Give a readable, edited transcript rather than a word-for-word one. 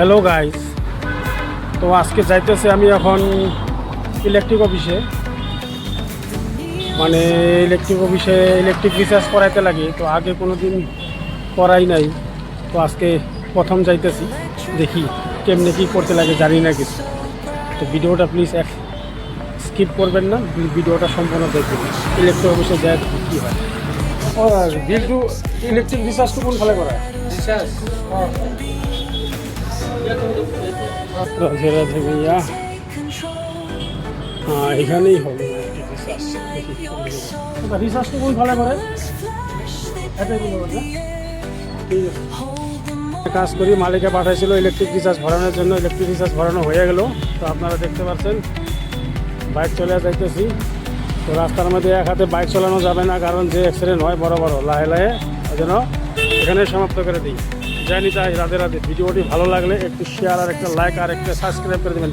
Hello guys, তো আজকে যাইতেছি আমি এখন ইলেকট্রিক অফিসে, মানে ইলেকট্রিক রিচার্জ করাইতে লাগে। তো আগে কোনো দিন করাই নাই, তো আজকে প্রথম যাইতেছি, দেখি কেমনে কী করতে লাগে, জানি না কিছু। তো ভিডিওটা প্লিজ স্কিপ করবেন না, ভিডিওটা সম্পূর্ণ দেখবেন। ইলেকট্রিক অফিসে যায় কী হয়। ও বিলটু ইলেকট্রিক রিচার্জটু কোন ফলে করা রাধে রাধে ভাইয়া, হ্যাঁ এখানেই হবে রিচার্জটা কোন ফলে করে, এটাই বলবো না। ঠিক আছে, কাজ করি, মালিকে পাঠাইছিল ইলেকট্রিক রিচার্জ ভরানোর জন্য। ইলেকট্রিক রিচার্জ ভরানো হয়ে গেল। তো আপনারা দেখতে পাচ্ছেন বাইক চলে যাইতেছি। তো রাস্তার মধ্যে এক হাতে বাইক চালানো যাবে না, কারণ যে অ্যাক্সিডেন্ট হয় বড় বড়, লাহে লাহে, ওই জন্য এখানে সমাপ্ত করে দিই। জানি তাই, রাধে রাধে। ভিডিওটি ভালো লাগলে একটু শেয়ার আর একটা লাইক আর একটা সাবস্ক্রাইব করে দেবেন।